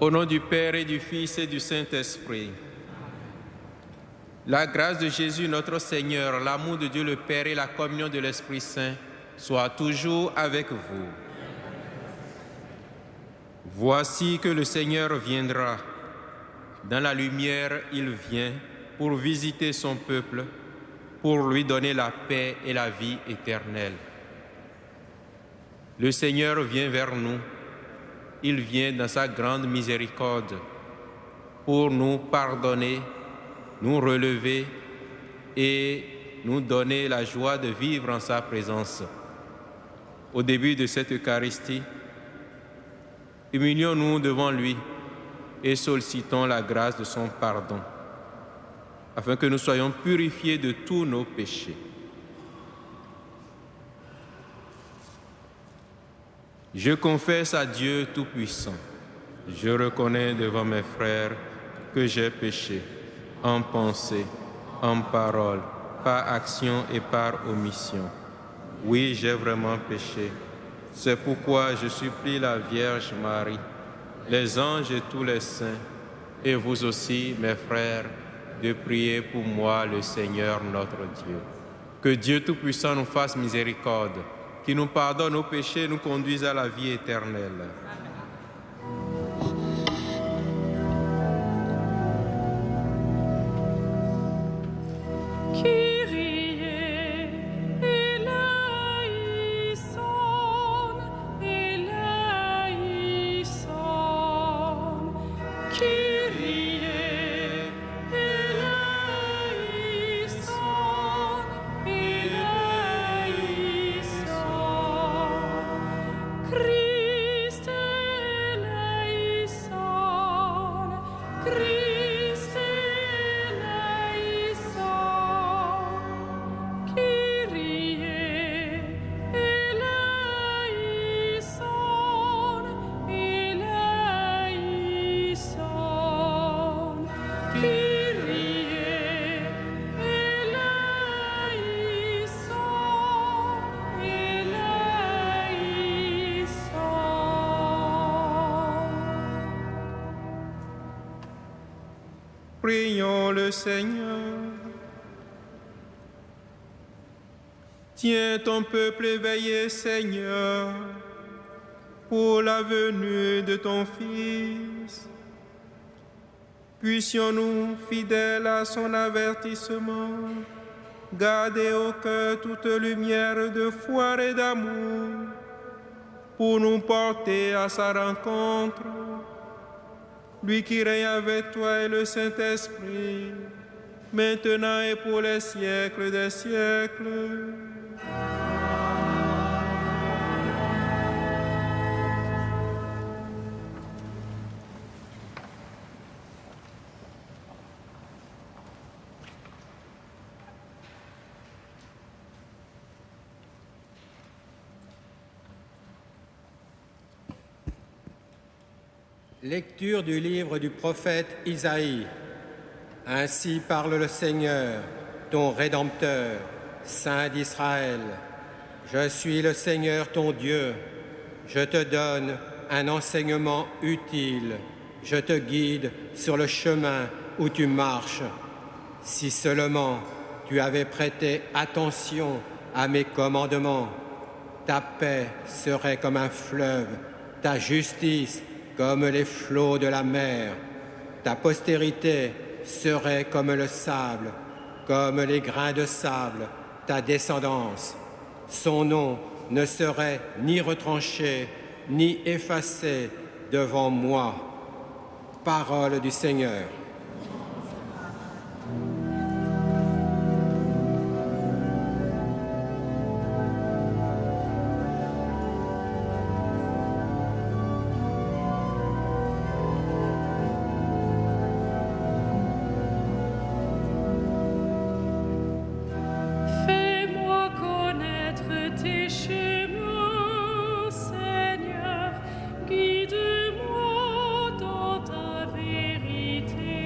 Au nom du Père et du Fils et du Saint-Esprit. La grâce de Jésus notre Seigneur, l'amour de Dieu le Père et la communion de l'Esprit Saint soient toujours avec vous. Voici que le Seigneur viendra. Dans la lumière, il vient pour visiter son peuple, pour lui donner la paix et la vie éternelle. Le Seigneur vient vers nous. Il vient dans sa grande miséricorde pour nous pardonner, nous relever et nous donner la joie de vivre en sa présence. Au début de cette Eucharistie, humilions-nous devant lui et sollicitons la grâce de son pardon, afin que nous soyons purifiés de tous nos péchés. Je confesse à Dieu Tout-Puissant, je reconnais devant mes frères que j'ai péché, en pensée, en parole, par action et par omission. Oui, j'ai vraiment péché. C'est pourquoi je supplie la Vierge Marie, les anges et tous les saints, et vous aussi, mes frères, de prier pour moi, le Seigneur notre Dieu. Que Dieu Tout-Puissant nous fasse miséricorde, qui nous pardonne nos péchés et nous conduise à la vie éternelle. Prions le Seigneur. Tiens ton peuple éveillé, Seigneur, pour la venue de ton Fils. Puissions-nous, fidèles à son avertissement, garder au cœur toute lumière de foi et d'amour, pour nous porter à sa rencontre. Lui qui règne avec toi et le Saint-Esprit, maintenant et pour les siècles des siècles. Lecture du livre du prophète Isaïe. Ainsi parle le Seigneur, ton Rédempteur, Saint d'Israël. Je suis le Seigneur ton Dieu. Je te donne un enseignement utile. Je te guide sur le chemin où tu marches. Si seulement tu avais prêté attention à mes commandements, ta paix serait comme un fleuve, ta justice comme les flots de la mer. Ta postérité serait comme le sable, comme les grains de sable, ta descendance. Son nom ne serait ni retranché, ni effacé devant moi. Parole du Seigneur. Guide-moi dans ta vérité.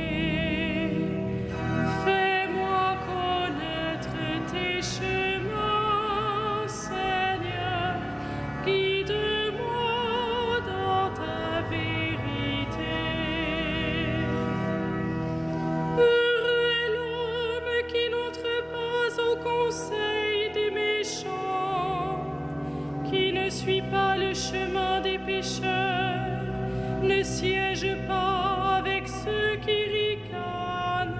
suis pas le chemin des pécheurs, ne siège pas avec ceux qui ricanent,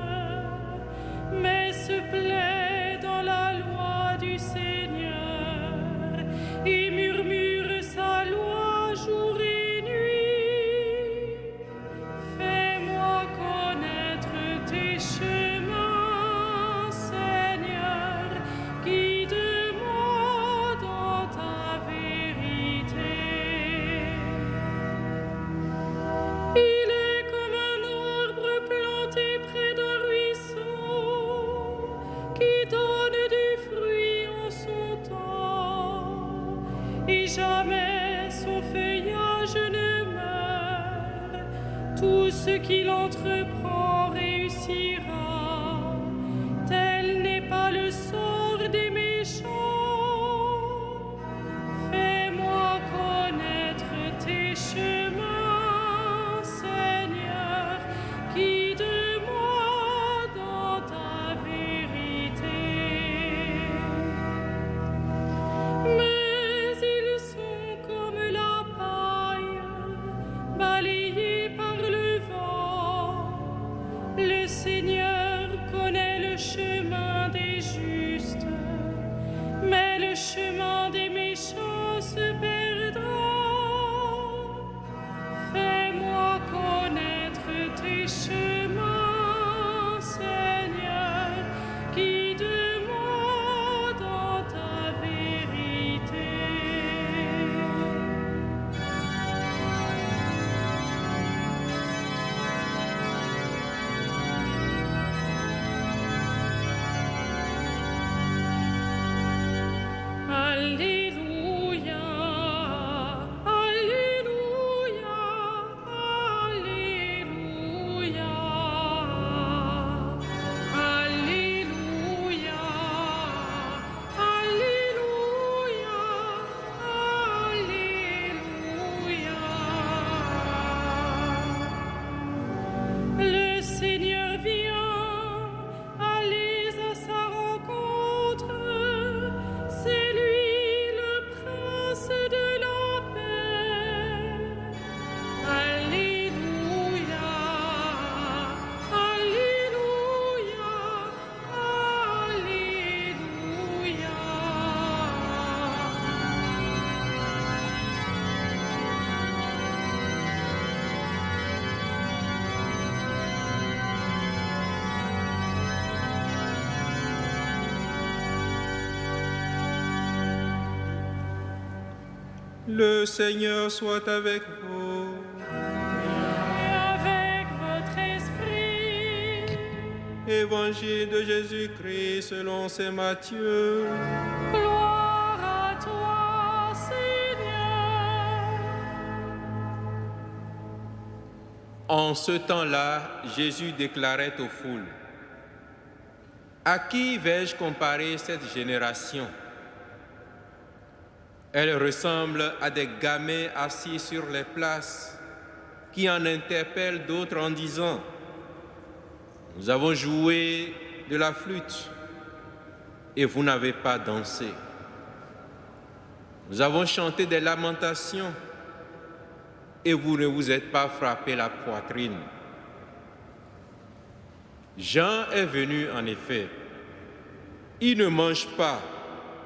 mais se plaît dans la loi du Seigneur et murmure sa loi jour et nuit. Fais-moi connaître tes chemins, Seigneur, guide-moi dans ta vérité. Il est comme un arbre planté près d'un ruisseau qui donne du fruit en son temps, et jamais son feuillage ne meurt. Tout ce qu'il entreprend réussira. Tel n'est pas le sort des méchants. Fais-moi connaître tes chemins, Seigneur, guide-moi dans ta vérité. Mais ils sont comme la paille, balayés par le vent. Le Seigneur connaît le chemin des justes, mais le chemin des méchants se perdra. Fais-moi connaître tes chemins, Seigneur, guide-moi dans ta vérité. Alléluia, Alléluia, Alléluia, Alléluia, Alléluia, Alléluia. Le Seigneur vient, allez à sa rencontre. C'est lui le prince de la paix. Alléluia, Alléluia, Alléluia. Le Seigneur soit avec vous. Et avec votre esprit, Évangile de Jésus-Christ selon saint Matthieu. gloire à toi, Seigneur. En ce temps-là, Jésus déclarait aux foules: à qui vais-je comparer cette génération? Elle ressemble à des gamins assis sur les places qui en interpellent d'autres en disant: nous avons joué de la flûte et vous n'avez pas dansé. Nous avons chanté des lamentations et vous ne vous êtes pas frappé la poitrine. Jean est venu en effet. Il ne mange pas,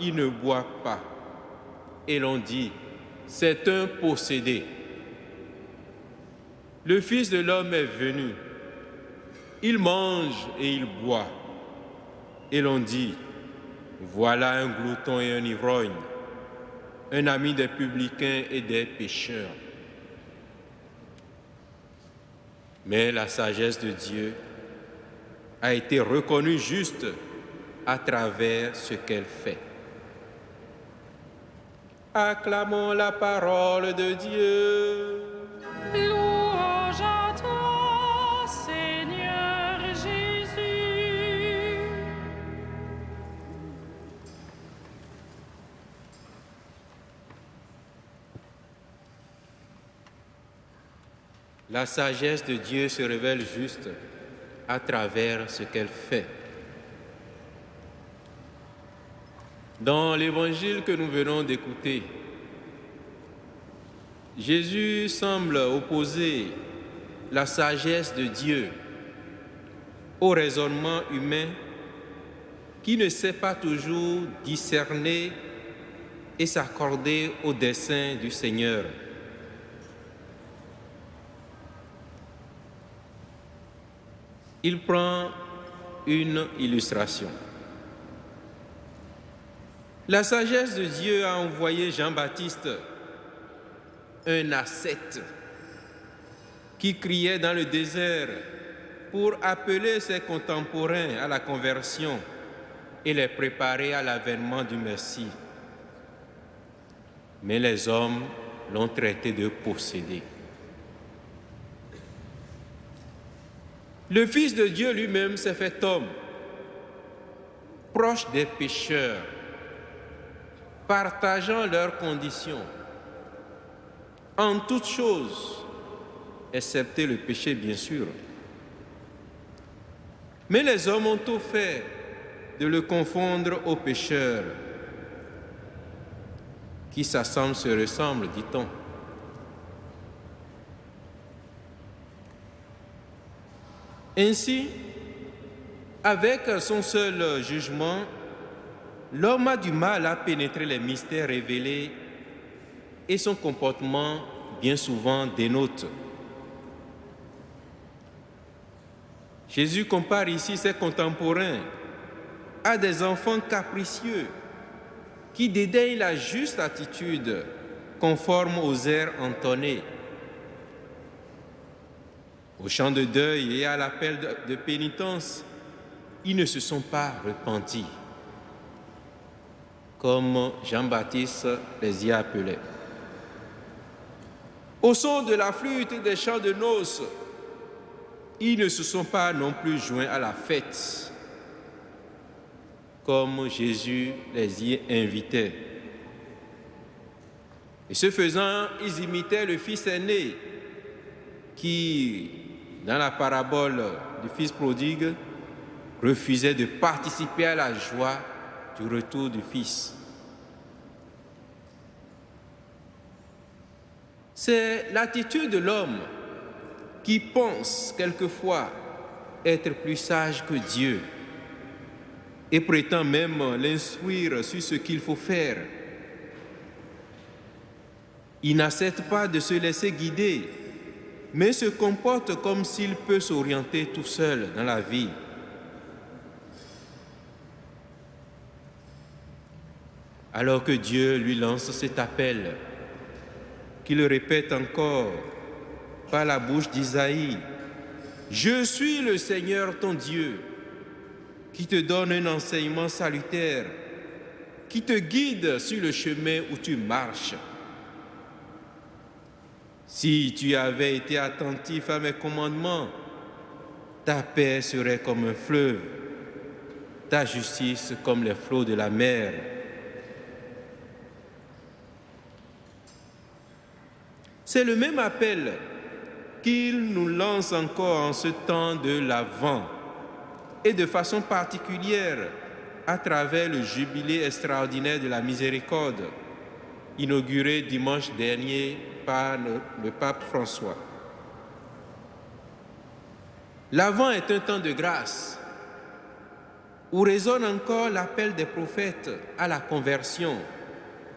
il ne boit pas. Et l'on dit: c'est un possédé. Le Fils de l'homme est venu. Il mange et il boit. Et l'on dit: voilà un glouton et un ivrogne, un ami des publicains et des pécheurs. Mais la sagesse de Dieu a été reconnue juste à travers ce qu'elle fait. Acclamons la parole de Dieu. Louange à toi, Seigneur Jésus. La sagesse de Dieu se révèle juste à travers ce qu'elle fait. Dans l'évangile que nous venons d'écouter, Jésus semble opposer la sagesse de Dieu au raisonnement humain qui ne sait pas toujours discerner et s'accorder au dessein du Seigneur. Il prend une illustration. La sagesse de Dieu a envoyé Jean-Baptiste, un ascète, qui criait dans le désert pour appeler ses contemporains à la conversion et les préparer à l'avènement du Messie. Mais les hommes l'ont traité de possédé. Le Fils de Dieu lui-même s'est fait homme, proche des pécheurs, partageant leurs conditions, en toutes choses, excepté le péché, bien sûr. Mais les hommes ont tout fait de le confondre aux pécheurs, qui s'assemblent se ressemblent, dit-on. Ainsi, avec son seul jugement, l'homme a du mal à pénétrer les mystères révélés et son comportement bien souvent dénote. Jésus compare ici ses contemporains à des enfants capricieux qui dédaignent la juste attitude conforme aux airs entonnés. Au chant de deuil et à l'appel de pénitence, ils ne se sont pas repentis, comme Jean-Baptiste les y appelait. Au son de la flûte et des chants de noces, ils ne se sont pas non plus joints à la fête, comme Jésus les y invitait. Et ce faisant, ils imitaient le fils aîné qui, dans la parabole du fils prodigue, refusait de participer à la joie du retour du fils. C'est l'attitude de l'homme qui pense quelquefois être plus sage que Dieu et prétend même l'instruire sur ce qu'il faut faire. Il n'accepte pas de se laisser guider, mais se comporte comme s'il peut s'orienter tout seul dans la vie. Alors que Dieu lui lance cet appel, qu'il répète encore par la bouche d'Isaïe, « Je suis le Seigneur ton Dieu, qui te donne un enseignement salutaire, qui te guide sur le chemin où tu marches. Si tu avais été attentif à mes commandements, ta paix serait comme un fleuve, ta justice comme les flots de la mer. » C'est le même appel qu'il nous lance encore en ce temps de l'Avent et de façon particulière à travers le jubilé extraordinaire de la miséricorde, inauguré dimanche dernier par le pape François. L'Avent est un temps de grâce où résonne encore l'appel des prophètes à la conversion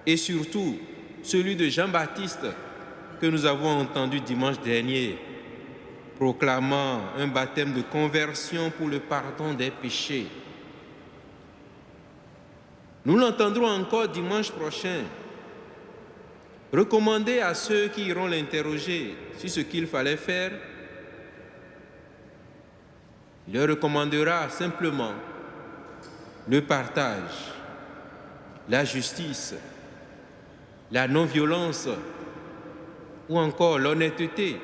et surtout celui de Jean-Baptiste que nous avons entendu dimanche dernier, proclamant un baptême de conversion pour le pardon des péchés. Nous l'entendrons encore dimanche prochain, recommander à ceux qui iront l'interroger sur ce qu'il fallait faire. Il leur recommandera simplement le partage, la justice, la non-violence ou encore l'honnêteté.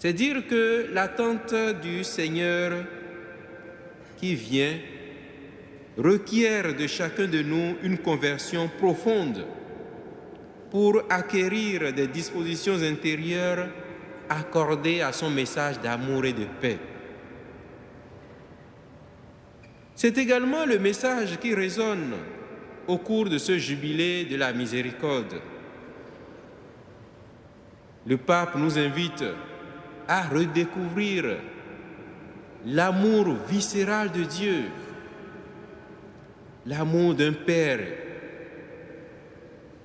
C'est dire que l'attente du Seigneur qui vient requiert de chacun de nous une conversion profonde pour acquérir des dispositions intérieures accordées à son message d'amour et de paix. C'est également le message qui résonne au cours de ce jubilé de la miséricorde. Le pape nous invite à redécouvrir l'amour viscéral de Dieu, l'amour d'un père,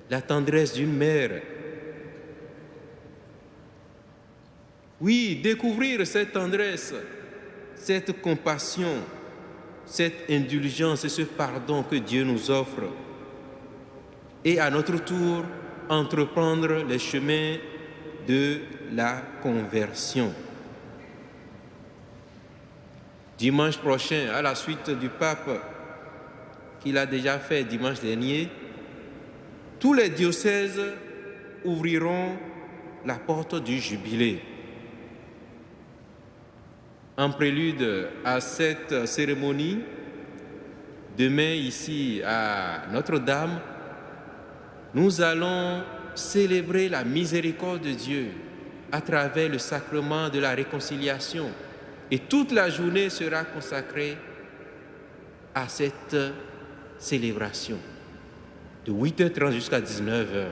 la tendresse d'une mère. Oui, découvrir cette tendresse, cette compassion, cette indulgence et ce pardon que Dieu nous offre. Et à notre tour, entreprendre les chemins de la conversion. Dimanche prochain, à la suite du pape qu'il a déjà fait dimanche dernier, tous les diocèses ouvriront la porte du jubilé. En prélude à cette cérémonie, demain ici à Notre-Dame, nous allons célébrer la miséricorde de Dieu à travers le sacrement de la réconciliation. Et toute la journée sera consacrée à cette célébration. De 8h30 jusqu'à 19h,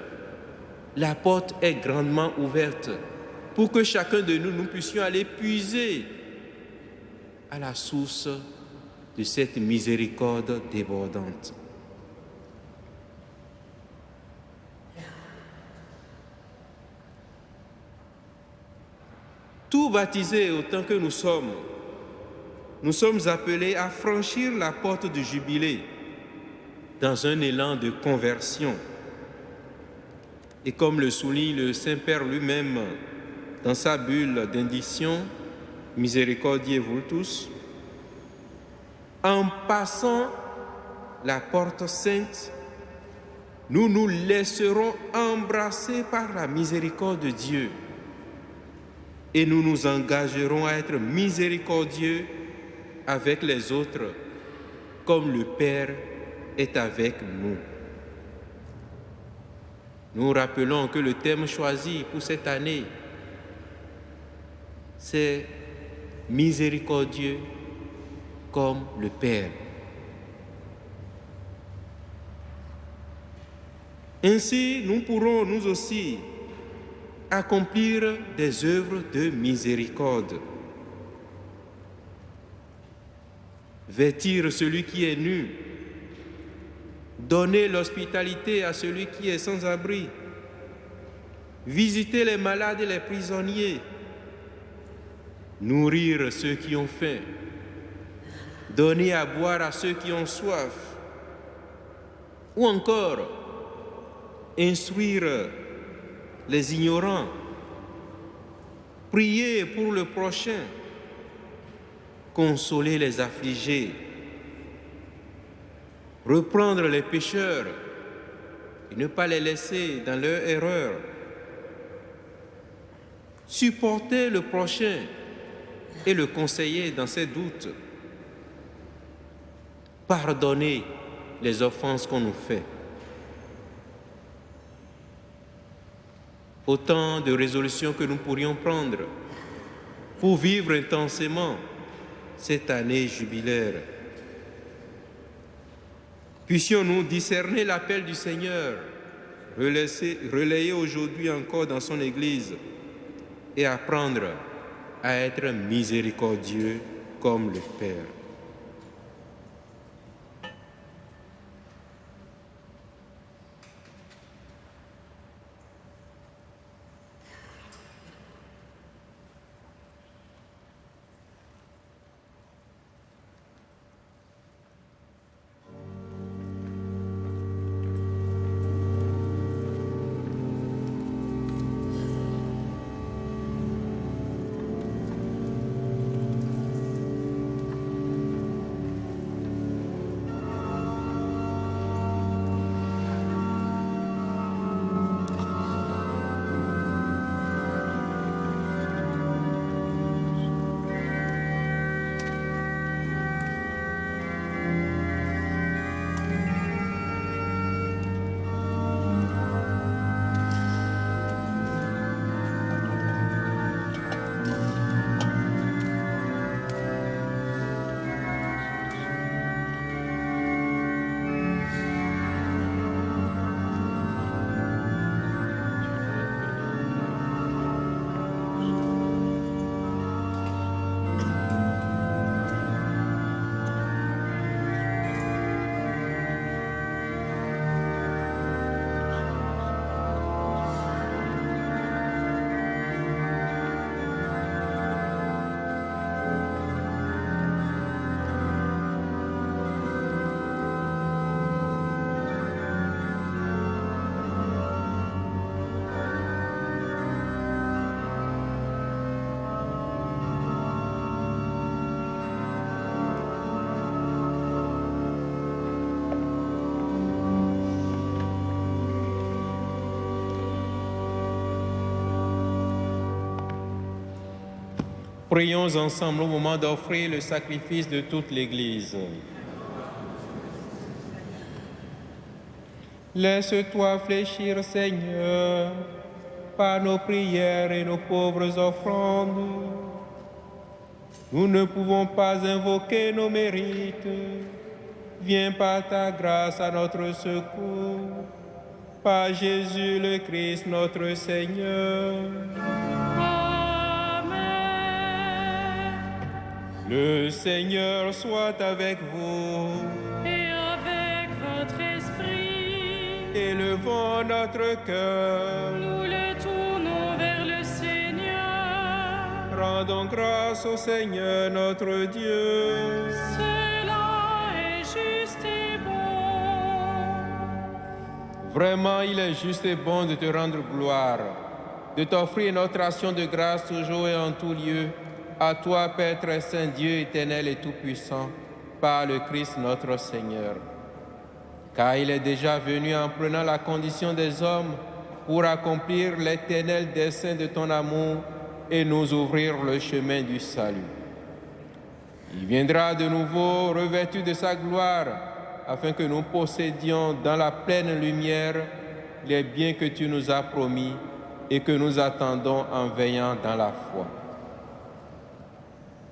la porte est grandement ouverte pour que chacun de nous puissions aller puiser à la source de cette miséricorde débordante. Tout baptisés autant que nous sommes appelés à franchir la porte du jubilé dans un élan de conversion. Et comme le souligne le Saint-Père lui-même dans sa bulle d'indiction, Misericordiae Vultus, en passant la porte sainte, nous nous laisserons embrasser par la miséricorde de Dieu et nous nous engagerons à être miséricordieux avec les autres comme le Père est avec nous. Nous rappelons que le thème choisi pour cette année, c'est miséricordieux comme le Père. Ainsi, nous pourrons nous aussi accomplir des œuvres de miséricorde. Vêtir celui qui est nu, donner l'hospitalité à celui qui est sans abri, visiter les malades et les prisonniers, nourrir ceux qui ont faim, donner à boire à ceux qui ont soif, ou encore instruire les ignorants, prier pour le prochain, consoler les affligés, reprendre les pécheurs et ne pas les laisser dans leur erreur, supporter le prochain et le conseiller dans ses doutes, pardonner les offenses qu'on nous fait. Autant de résolutions que nous pourrions prendre pour vivre intensément cette année jubilaire. Puissions-nous discerner l'appel du Seigneur, relayé aujourd'hui encore dans son Église, et apprendre à être miséricordieux comme le Père. Prions ensemble au moment d'offrir le sacrifice de toute l'Église. Laisse-toi fléchir, Seigneur, par nos prières et nos pauvres offrandes. Nous ne pouvons pas invoquer nos mérites. Viens par ta grâce à notre secours. Par Jésus le Christ, notre Seigneur. Amen. Le Seigneur soit avec vous. Et avec votre esprit, Élevons notre cœur. nous le tournons vers le Seigneur. Rendons grâce au Seigneur notre Dieu. Cela est juste et bon. Vraiment, il est juste et bon de te rendre gloire, de t'offrir notre action de grâce toujours et en tout lieu, à toi, Père très saint, Dieu éternel et tout-puissant, par le Christ notre Seigneur. Car il est déjà venu en prenant la condition des hommes pour accomplir l'éternel dessein de ton amour et nous ouvrir le chemin du salut. Il viendra de nouveau revêtu de sa gloire, afin que nous possédions dans la pleine lumière les biens que tu nous as promis et que nous attendons en veillant dans la foi.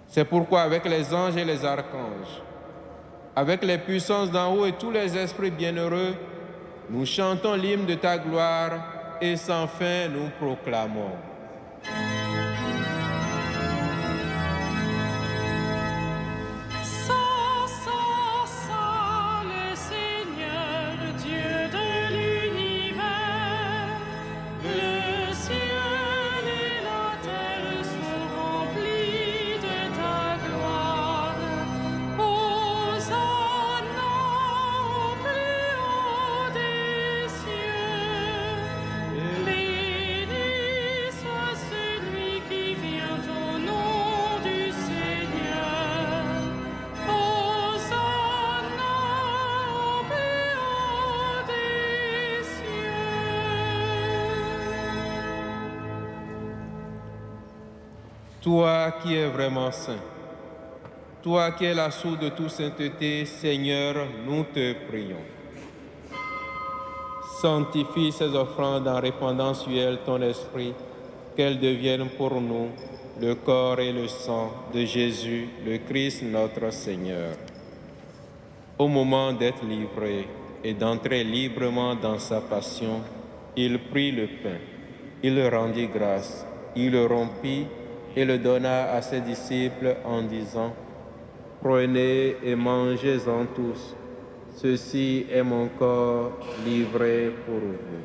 C'est pourquoi avec les anges et les archanges, avec les puissances d'en haut et tous les esprits bienheureux, nous chantons l'hymne de ta gloire et sans fin nous proclamons. Le Seigneur, Dieu de l'univers, le ciel et la terre sont remplis de ta gloire. Hosanna au plus haut des cieux. Béni soit celui qui vient au nom du Seigneur. Hosanna au plus haut des cieux. Toi qui es vraiment saint, toi qui es la source de toute sainteté, Seigneur, nous te prions. Sanctifie ces offrandes en répandant sur elles ton esprit, qu'elles deviennent pour nous le corps et le sang de Jésus, le Christ notre Seigneur. Au moment d'être livré et d'entrer librement dans sa passion, il prit le pain, il rendit grâce, il le rompit et le donna à ses disciples en disant: Prenez et mangez-en tous. Ceci est mon corps livré pour vous.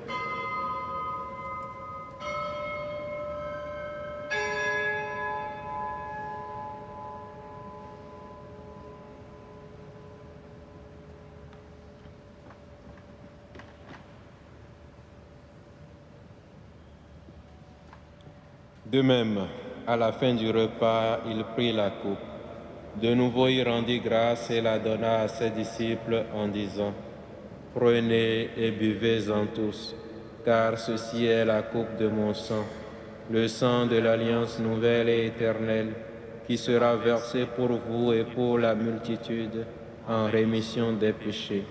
De même, à la fin du repas, il prit la coupe. De nouveau, il rendit grâce et la donna à ses disciples en disant: Prenez et buvez-en tous, car ceci est la coupe de mon sang, le sang de l'alliance nouvelle et éternelle, qui sera versé pour vous et pour la multitude en rémission des péchés.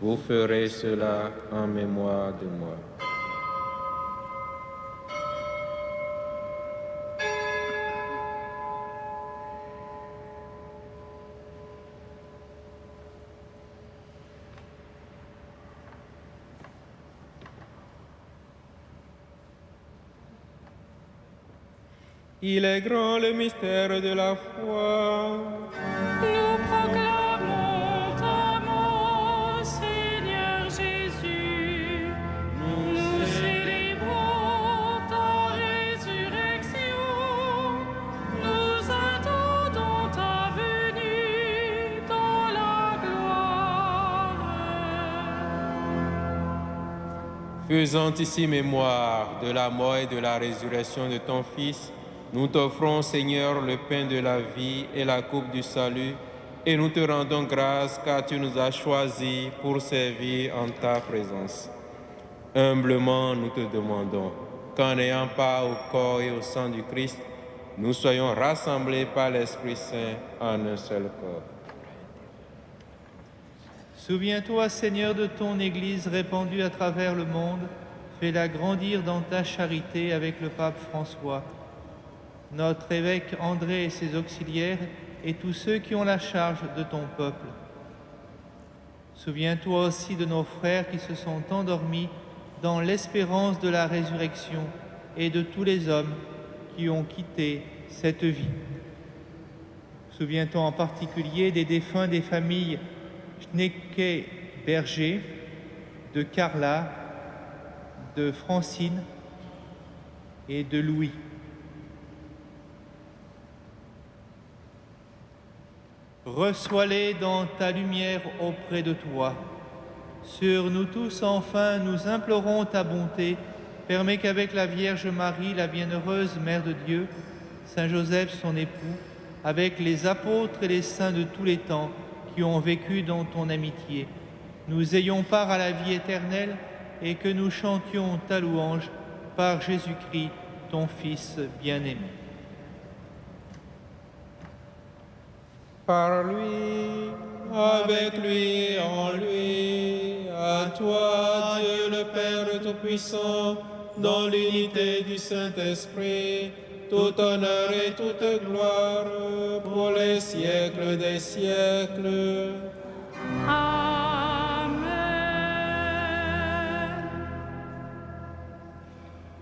Vous ferez cela en mémoire de moi. Il est grand le mystère de la foi. Nous proclamons ta mort, Seigneur Jésus. Nous célébrons ta résurrection. Nous attendons ta venue dans la gloire. Faisant ici mémoire de la mort et de la résurrection de ton Fils, nous t'offrons, Seigneur, le pain de la vie et la coupe du salut, et nous te rendons grâce car tu nous as choisis pour servir en ta présence. Humblement, nous te demandons qu'en ayant part au corps et au sang du Christ, nous soyons rassemblés par l'Esprit Saint en un seul corps. Souviens-toi, Seigneur, de ton Église répandue à travers le monde. Fais-la grandir dans ta charité avec le pape François, notre évêque André et ses auxiliaires, et tous ceux qui ont la charge de ton peuple. Souviens-toi aussi de nos frères qui se sont endormis dans l'espérance de la résurrection et de tous les hommes qui ont quitté cette vie. Souviens-toi en particulier des défunts des familles Schnecke-Berger, de Carla, de Francine et de Louis. Reçois-les dans ta lumière auprès de toi. Sur nous tous, enfin, nous implorons ta bonté. Permets qu'avec la Vierge Marie, la bienheureuse Mère de Dieu, Saint Joseph, son époux, avec les apôtres et les saints de tous les temps qui ont vécu dans ton amitié, nous ayons part à la vie éternelle et que nous chantions ta louange par Jésus-Christ, ton Fils bien-aimé. Par lui, avec lui, en lui, à toi, Dieu le Père Tout-Puissant, dans l'unité du Saint-Esprit, tout honneur et toute gloire pour les siècles des siècles. Amen.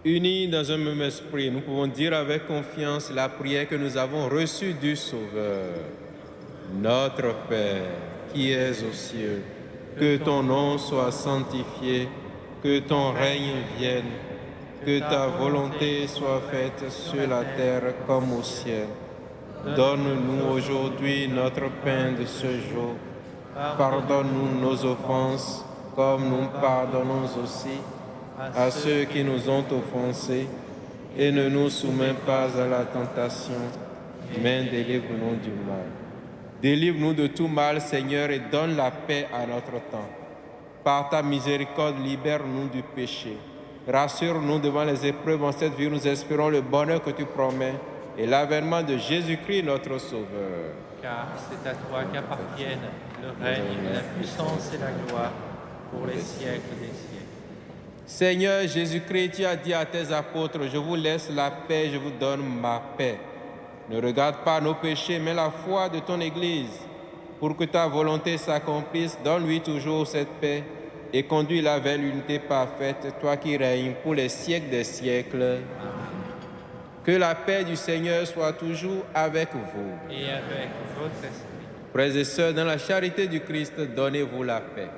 Unis dans un même esprit, nous pouvons dire avec confiance la prière que nous avons reçue du Sauveur. Notre Père, qui es aux cieux, que ton nom soit sanctifié, que ton règne vienne, que ta volonté soit faite sur la terre comme au ciel. Donne-nous aujourd'hui notre pain de ce jour. Pardonne-nous nos offenses, comme nous pardonnons aussi à ceux qui nous ont offensés, et ne nous soumets pas à la tentation, mais délivre-nous du mal. Délivre-nous de tout mal, Seigneur, et donne la paix à notre temps. Par ta miséricorde, libère-nous du péché. Rassure-nous devant les épreuves en cette vie. Nous espérons le bonheur que tu promets et l'avènement de Jésus-Christ, notre Sauveur. Car c'est à toi qu'appartiennent le règne, la puissance et la gloire pour les siècles des siècles. Seigneur Jésus-Christ, tu as dit à tes apôtres, je vous laisse la paix, je vous donne ma paix. Ne regarde pas nos péchés, mais la foi de ton Église. Pour que ta volonté s'accomplisse, donne-lui toujours cette paix et conduis-la vers l'unité parfaite, toi qui règnes pour les siècles des siècles. Amen. Que la paix du Seigneur soit toujours avec vous. Et avec votre esprit. Frères et sœurs, dans la charité du Christ, donnez-vous la paix.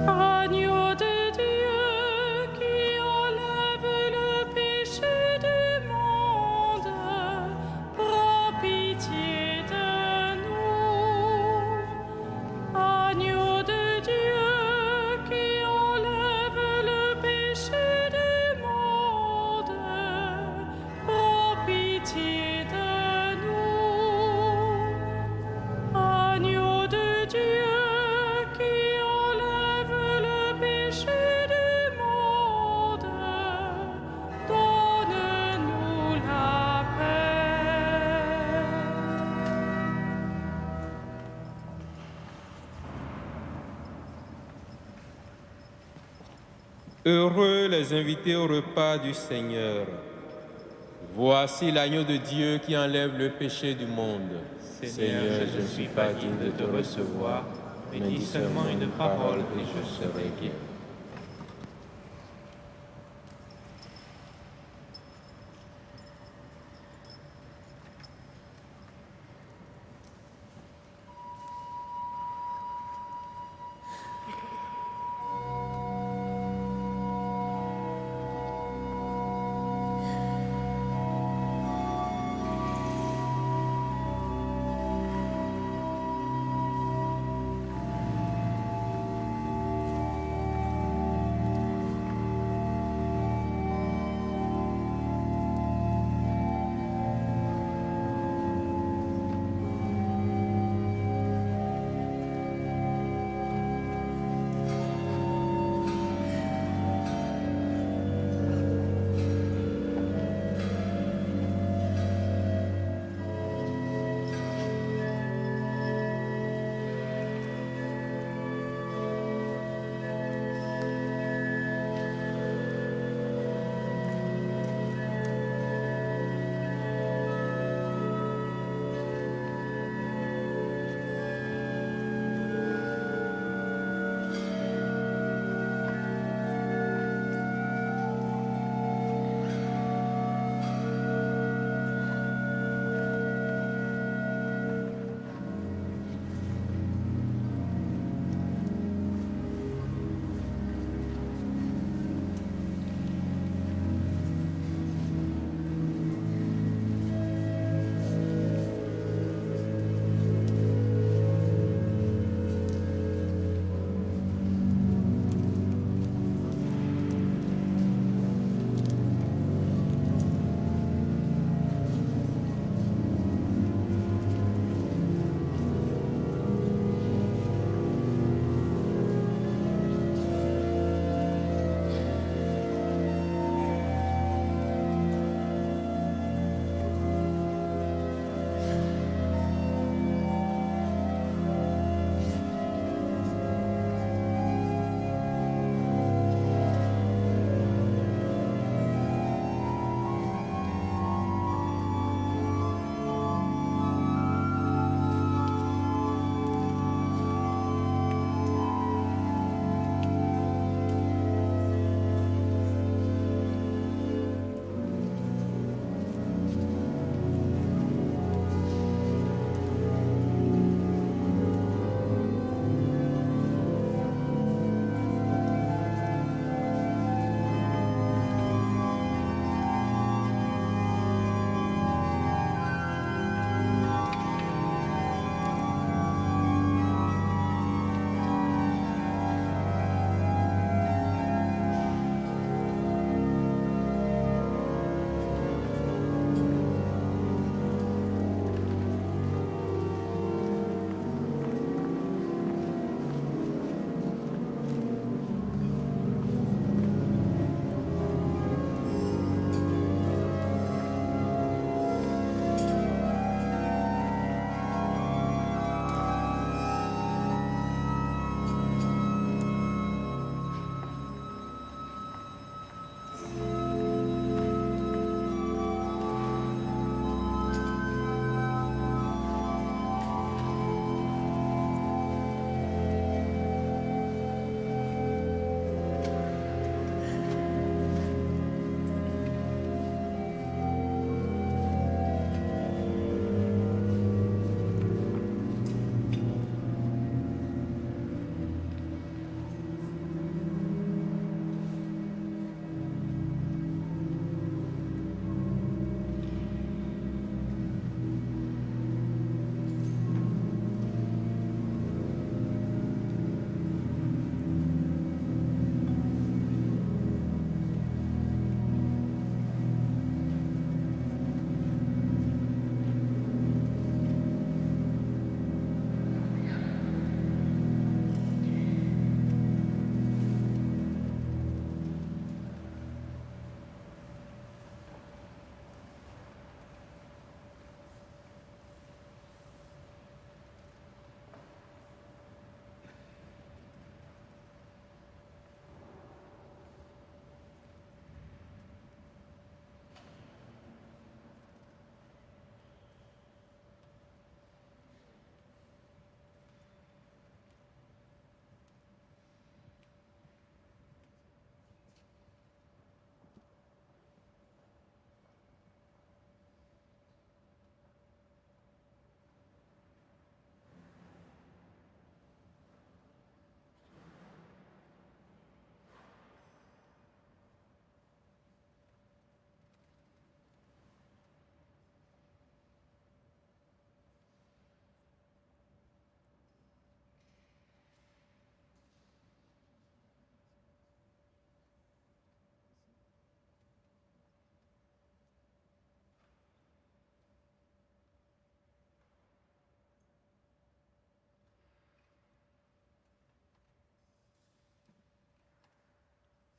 Agneau de Dieu qui enlève le péché du monde, prends pitié de nous. Agneau de Dieu qui enlève le péché du monde, prends pitié de nous. Agneau de Dieu qui enlève le péché du monde, donne-nous la paix. Heureux les invités au repas du Seigneur. Voici l'agneau de Dieu qui enlève le péché du monde. Seigneur, je ne suis pas digne de te recevoir, mais dis seulement une parole et je serai guéri.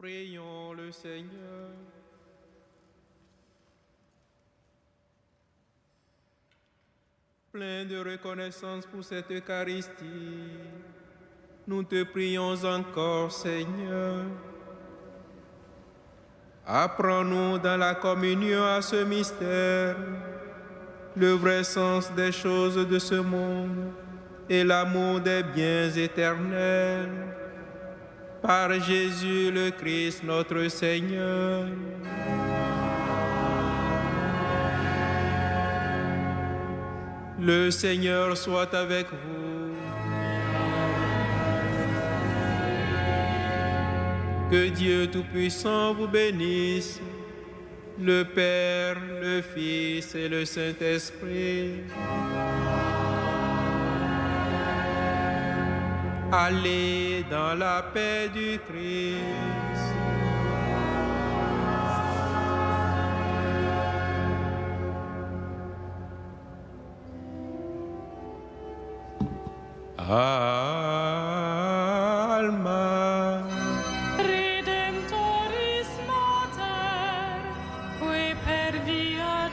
Prions le Seigneur. Plein de reconnaissance pour cette Eucharistie, nous te prions encore, Seigneur. Apprends-nous dans la communion à ce mystère le vrai sens des choses de ce monde et l'amour des biens éternels. Par Jésus le Christ, notre Seigneur. Le Seigneur soit avec vous. Que Dieu Tout-Puissant vous bénisse, le Père, le Fils et le Saint-Esprit. Allez dans la paix du Christ. Alma Redemptoris Mater, que per via